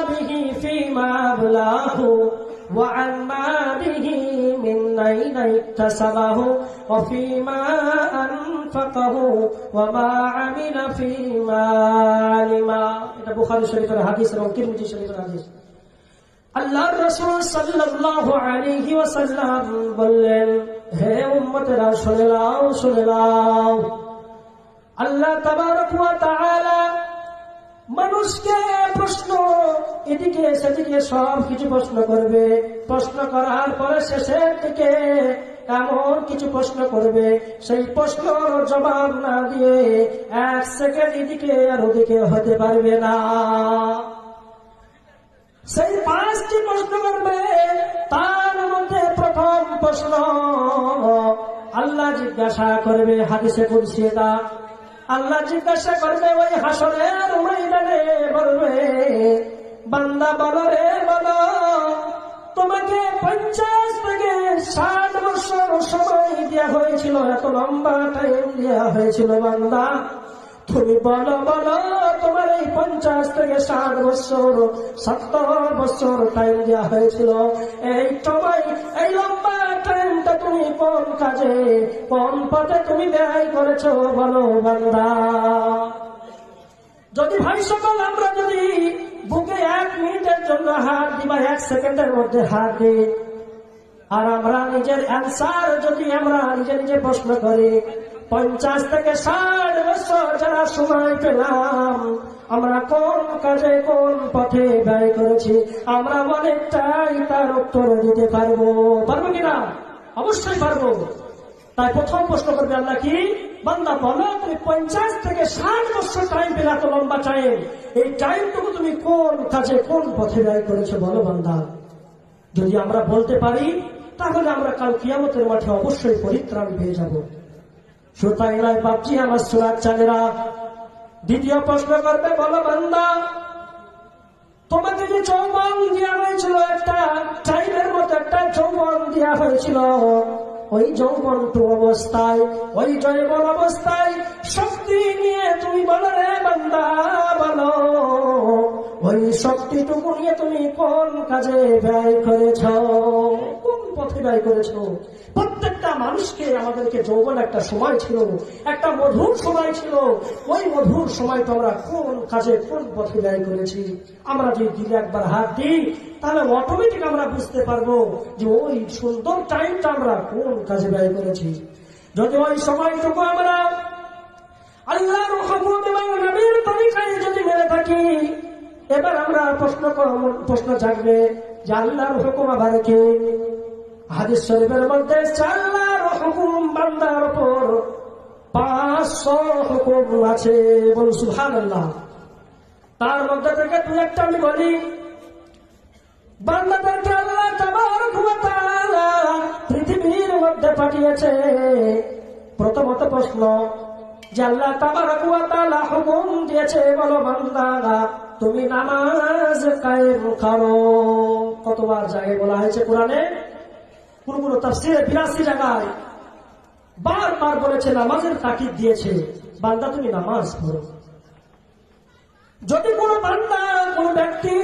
به فيما أبلاه وعن ماله من أين اكتسبه وفيما أنفقه وما عمل فيما علم. এটা বুখারী শরীফের হাদিস এবং তিরমিজি শরীফের হাদিস। আল্লাহর রাসূল সাল্লাল্লাহু আলাইহি ওয়াসাল্লাম বললেন, হে উম্মতেরা শুনে নাও, শুনে নাও, আল্লাহ তাবারক ওয়া তাআলা মানুষকে প্রশ্ন এদিকে সেদিকে সব কিছু প্রশ্ন করবে। প্রশ্ন করার পরে শেষের দিকে এমন কিছু প্রশ্ন করবে, সেই প্রশ্নের জবাব না দিয়ে 1 সেকেন্ড এদিকে আর ওদিকে হতে পারবে না। সেই 5টি প্রশ্ন করবে, তার মধ্যে প্রথম প্রশ্ন আল্লাহ জিজ্ঞাসা করবে, হাদিসে কুদসি এটা, আল্লাহ জিজ্ঞাসা করবে ওই হাসরের ময়দানে, বলবে, বান্দা বলো রে বলো, তোমাকে 50 থেকে 60 বছর সময় দেওয়া হয়েছিল, এত লম্বা টাইম দেওয়া হয়েছিল, বান্দা তুমি বলো বলো, তোমার এই 50 থেকে 60 বছর 70 বছর টাইম দেওয়া হয়েছিল, এই সময় এই লম্বা টাইমটা তুমি কোন কাজে কোন পথে তুমি ব্যয় করেছো বলো বান্দা। যদি ভাই সকল আমরা যদি বুকে 1 মিনিটের জন্য হাত দিই বা 1 সেকেন্ডের মধ্যে হাত দিই, আর আমরা নিজের অ্যান্সার যদি আমরা নিজে নিজে প্রশ্ন করি, 50 থেকে 60 বছর যারা সময় পেলাম আমরা কোন কাজে কোন পথে ব্যয় করেছি, আমরা অনেকটাই তার উত্তর দিতে পারবো। পারবো কিনা? অবশ্যই পারবো। তাই প্রথম প্রশ্ন করবে আল্লাহ কি, বান্দা বলো তুমি 50 থেকে 60 বছর টাইম পেলে, এত লম্বা টাইম, এই টাইমটুকু তুমি কোন কাজে কোন পথে ব্যয় করেছো বলো বান্দা। যদি আমরা বলতে পারি তাহলে আমরা কাল কিয়ামতের মাঠে অবশ্যই পরিত্রাণ পেয়ে যাব। সুতরাং নয় বাপজি আমার সুরাত চালেরা, দ্বিতীয় প্রশ্ন করবে, বলো বান্দা তোমাকে যে যৌবন দেওয়া হয়েছিল, একটা টাইমের মতো একটা যৌবন দেওয়া হয়েছিল, ওই যৌবনটু অবস্থায়, ওই জৈবন অবস্থায় শক্তি নিয়ে তুমি বলো রে বান্দা বলো, ওই শক্তিটুকু নিয়ে তুমি কোন কাজে ব্যয় করেছ, কোন পথে ব্যয় করেছ। প্রত্যেকটা মানুষকে আমাদেরকে যৌবন একটা সময় ছিল, একটা মধুর সময় ছিল, ওই মধুর সময়টা আমরা কোন কাজে কোন পথে ব্যয় করেছি। আমরা যদি দিলে একবার হাত দিই তাহলে অটোমেটিক আমরা বুঝতে পারবো যে ওই সুন্দর টাইমটা আমরা কোন কাজে ব্যয় করেছি। যদি ওই সময়টুকু আমরা আল্লাহর হুকুম এবং নবীর তরিকায় যদি মেনে থাকি, এবার আমরা প্রশ্ন জাগবে যে আল্লাহর হুকুম আবার কি? হাদিস শরীফের মধ্যে আল্লাহর হুকুম বান্দার উপর 500 হুকুম আছে, বল সুবহানাল্লাহ। তার মধ্যে থেকে দু একটা আমি বলি। বান্দাদেরকে আল্লাহ তাবারক ওয়া তাআলা পৃথিবীর মধ্যে পাঠিয়েছে। প্রথমত প্রশ্ন যে আল্লাহ তাবারক ওয়া তাআলা হুকুম দিয়েছে, বলো বান্দা তুমি নামাজ কায়েম করো। কতবার জায়গায় বলা হয়েছে কোরআনে, কোন কোন তাফসীরে 82 জায়গায় বারবার বলেছে, নামাজের তাকিদ দিয়েছে, বান্দা তুমি নামাজ পড়ো। যদি কোন বান্দা কোন ব্যক্তি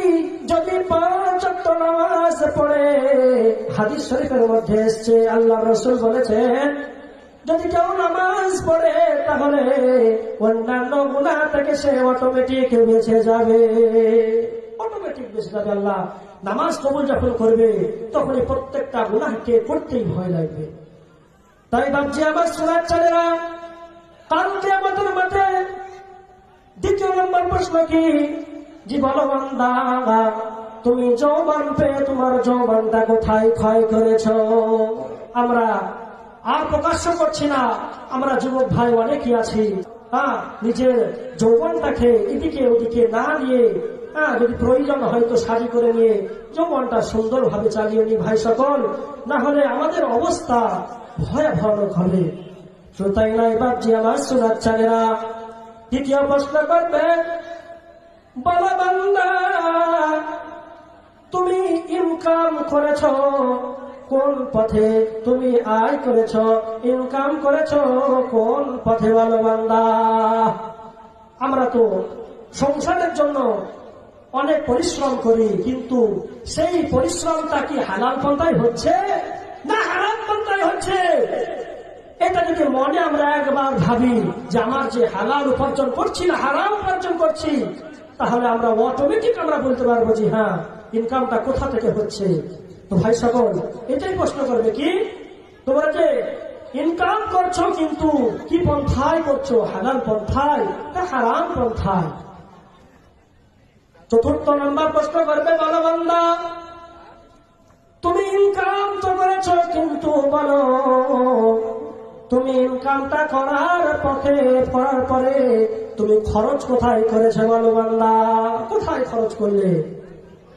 যদি 5 ওয়াক্ত নামাজ পড়ে, হাদিস শরীফের মধ্যে এসেছে আল্লাহ রাসূল বলেছেন, যদি কেউ নামাজ পড়ে তাহলে অন্যান্য গুনাহ থেকে সে অটোমেটিক বেঁচে যাবে, অটোমেটিক বেঁচে যাবে। আল্লাহ নামাজ কবুল যখন করবে তখন প্রত্যেকটা গুনাহকে করতেই ভয় লাগবে। তাই বাপজি আমার সুরাত চালেরা, কাল কিয়ামতের মাঠে দ্বিতীয় নম্বর প্রশ্ন কি, যে বলো বান্দা তুমি যৌবন পেয়ে তোমার যৌবনটা কোথায় ক্ষয় করেছ। আমরা আর প্রকাশ্য করছি না, আমরা যুবক ভাই অনেকই আছি, নিজের যৌবনটাকে এদিকে ওদিকে না নিয়ে, যদি প্রয়োজন হয়তো শাড়ি করে নিয়ে যৌবনটা সুন্দরভাবে চালিয়ে নি ভাই সকল, না হলে আমাদের অবস্থা ভয়াবহ হবে। শ্রোতাই নয় বাপজি আমার সুরাত চালেরা, দ্বিতীয় প্রশ্ন করবে, বলো বান্দা তুমি ইনকাম করেছ কোন পথে, তুমি আয় করেছ ইনকাম করেছ কোন পথে বলো বান্দা। আমরা তো সংসারের জন্য অনেক পরিশ্রম করি, কিন্তু সেই পরিশ্রমটা কি হালাল পন্থায় হচ্ছে না হারাম পন্থায় হচ্ছে? এটা যদি মনে আমরা একবার ভাবি যে আমার যে হালাল উপার্জন করছি না হারাম উপার্জন করছি, তাহলে আমরা অটোমেটিক আমরা বলতে পারবো যে হ্যাঁ, ইনকামটা কোথা থেকে হচ্ছে। তো ভাই সকল, এটাই প্রশ্ন করবে কি, তোমরা যে ইনকাম করছো কিন্তু কি পন্থায় করছো, হালাল পন্থায় না হারাম পন্থায়? চতুর্থ নম্বর প্রশ্ন করবে, বলো বান্দা, তুমি ইনকাম তো করেছো, কিন্তু বলো তুমি ইনকামটা করার পরে তুমি খরচ কোথায় করেছো? বলো বান্দা, কোথায় খরচ করলে,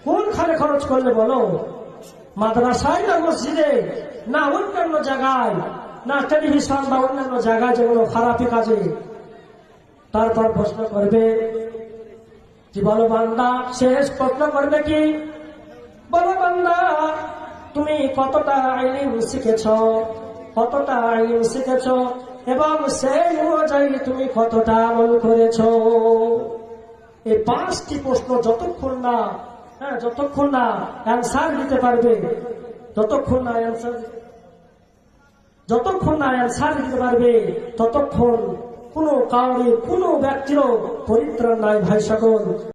কোনখানে খরচ করলে বলো? মাদ্রাসায় না মসজিদে, না অন্যান্য জায়গায়, না টেলিভিশন বা অন্যান্য জায়গায় যেগুলো খারাপি কাজে? তারপর প্রশ্ন করবে কি, বলো বান্দা, শেষ প্রশ্ন করবে কি, বলো বান্দা, তুমি কতটা ইলম শিখেছ, কতটা ইলম শিখেছ, এবং সেই অনুযায়ী তুমি কতটা আমল করেছ? এই 5টি প্রশ্ন যতক্ষণ না অ্যান্সার দিতে পারবে, যতক্ষণ না অ্যান্সার দিতে পারবে, ততক্ষণ কোনো কাউরে কোনো ব্যক্তিরও পরিত্রাণ নাই। ভাই সকল,